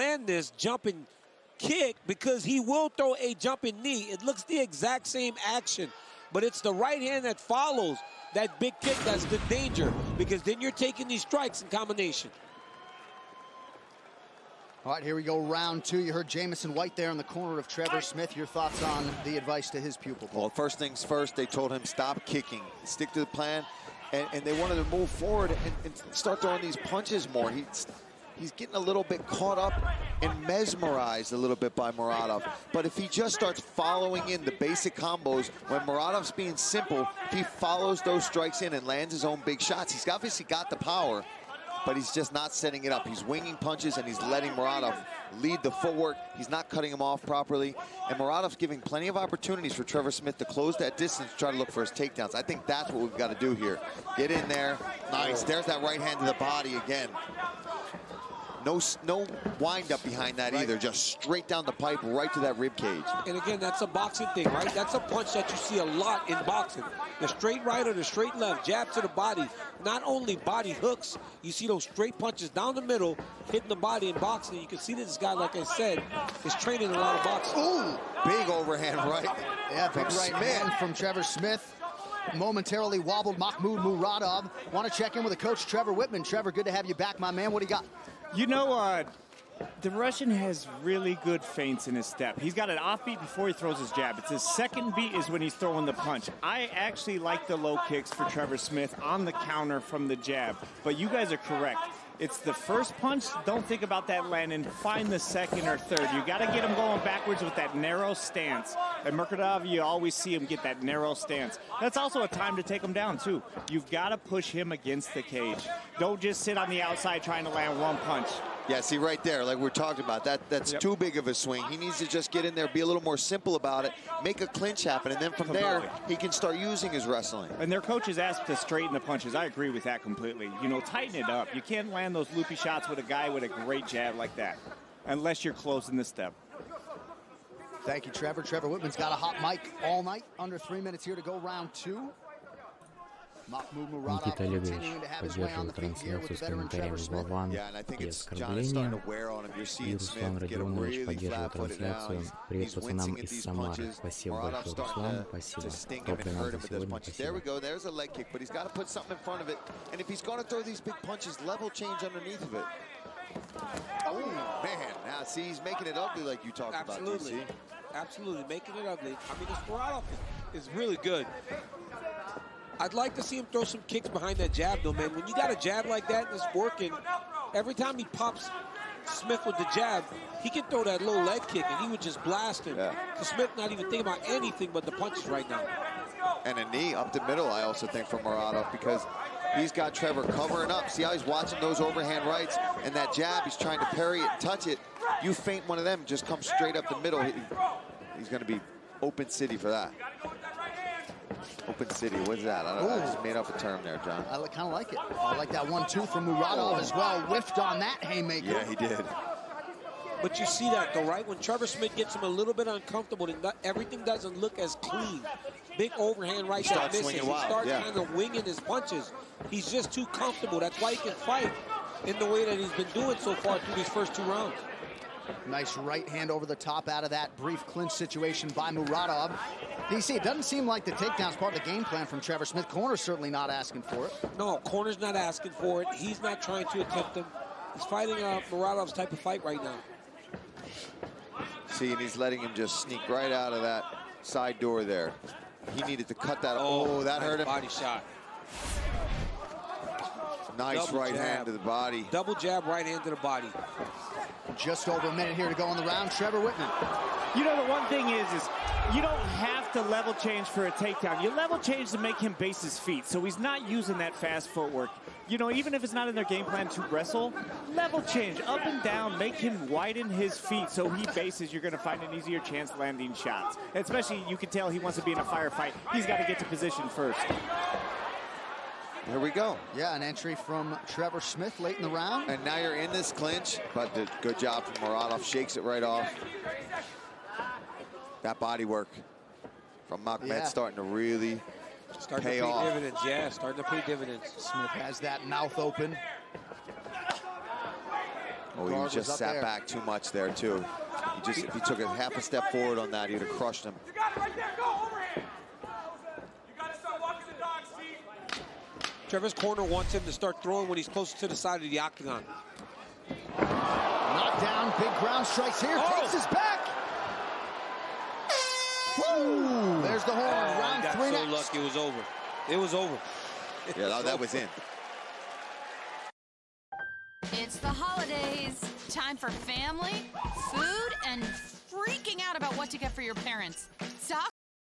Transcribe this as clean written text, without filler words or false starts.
land this jumping kick because he will throw a jumping knee. It looks the exact same action, but it's the right hand that follows that big kick that's the danger, because then you're taking these strikes in combination. All right, here we go, round two. You heard Jamison White there in the corner of Trevor Smith. Your thoughts on the advice to his pupil? Well, first things first, they told him stop kicking, stick to the plan, and they wanted to move forward and start throwing these punches more. He's getting a little bit caught up and mesmerized a little bit by Muradov. But if he just starts following in the basic combos, when Muradov's being simple, if he follows those strikes in and lands his own big shots, he's obviously got the power, but he's just not setting it up. He's winging punches and he's letting Muradov lead the footwork. He's not cutting him off properly. And Muradov's giving plenty of opportunities for Trevor Smith to close that distance, try to look for his takedowns. I think that's what we've got to do here. Get in there. Nice. There's that right hand to the body again. No wind up behind that either. Just straight down the pipe, right to that rib cage. And again, that's a boxing thing, right? That's a punch that you see a lot in boxing. The straight right or the straight left, jab to the body. Not only body hooks, you see those straight punches down the middle, hitting the body in boxing. You can see that this guy, like I said, is training a lot of boxing. Ooh, big overhand right. Yeah, big right hand from Trevor Smith. Momentarily wobbled Maxmud Muradov. Want to check in with the coach, Trevor Whitman. Trevor, good to have you back, my man. What do you got? You know, the Russian has really good feints in his step. He's got an offbeat before he throws his jab. It's his second beat is when he's throwing the punch. I actually like the low kicks for Trevor Smith on the counter from the jab. But you guys are correct. It's the first punch. Don't think about that landing. Find the second or third. You got to get him going backwards with that narrow stance. At Muradov, you always see him get that narrow stance. That's also a time to take him down, too. You've got to push him against the cage. Don't just sit on the outside trying to land one punch. Yeah, see right there, like we're talking about, that's too big of a swing. He needs to just get in there, be a little more simple about it, make a clinch happen, and then from there, he can start using his wrestling. And their coaches asked to straighten the punches. I agree with that completely. You know, tighten it up. You can't land those loopy shots with a guy with a great jab like that, unless you're closing the step. Thank you, Trevor. Trevor Whitman's got a hot mic all night. Under 3 minutes here to go, round two. Никита Олегович поддерживает трансляцию с комментарием Вован и оскорблением. И Руслан Родионович поддерживает трансляцию. Привет пацанам из Самары. Спасибо большое, Руслан. Спасибо. Топ-12 сегодня. Спасибо. There's a leg kick, but he's got to put something in front of it. And if he's going to throw these big punches, level change underneath of it. Oh, man. Now, see, he's making it ugly like you talked about, DC. Absolutely, making it ugly. I mean, this Muradov is really good. I'd like to see him throw some kicks behind that jab, though, man. When you got a jab like that and it's working, every time he pops Smith with the jab, he can throw that low leg kick, and he would just blast him. Because Smith not even thinking about anything but the punches right now. And a knee up the middle, I also think, from Muradov, because he's got Trevor covering up. See how he's watching those overhand rights, and that jab, he's trying to parry it and touch it. You feint one of them, just come straight up the middle. He's going to be open city for that. Open city, what's that? I just made up a term there, John. I kind of like it. I like that 1-2 from Muradov as well. Whiffed on that haymaker. Yeah, he did. But you see that, though, right? When Trevor Smith gets him a little bit uncomfortable, everything doesn't look as clean. Big overhand right that misses. He starts kind of winging his punches. He's just too comfortable. That's why he can fight in the way that he's been doing so far through these first 2 rounds. Nice right hand over the top out of that brief clinch situation by Muradov. DC, it doesn't seem like the takedown's part of the game plan from Trevor Smith. Corner's certainly not asking for it. No, corner's not asking for it. He's not trying to attempt him. He's fighting Muradov's type of fight right now. See, and he's letting him just sneak right out of that side door there. He needed to cut that. Oh, that hurt him. Body shot. Nice double right hand to the body. Double jab, right hand to the body. Just over a minute here to go in the round. Trevor Whitman. You know, the one thing is you don't have to level change for a takedown. You level change to make him base his feet, so he's not using that fast footwork. You know, even if it's not in their game plan to wrestle, level change up and down, make him widen his feet so he bases. You're going to find an easier chance landing shots. And especially, you can tell he wants to be in a firefight. He's got to get to position first. Here we go. Yeah, an entry from Trevor Smith late in the round. And now you're in this clinch, but good job from Muradov. Shakes it right off. That body work from Maxmud starting to really pay off. Dividends, yeah, starting to pay dividends. Smith has that mouth open. Oh, he just sat back too much there, too. If he took a half a step forward on that, he'd have crushed him. You got it right there. Go overhand. You got to start walking the dog, Steve. Trevor's corner wants him to start throwing when he's close to the side of the octagon. Knocked down, big ground strikes here, takes his back. Woo! There's the horn, round got 3 so next. lucky, it was over. It was over. Yeah, that was in. It's the holidays. Time for family, food, and freaking out about what to get for your parents. Stock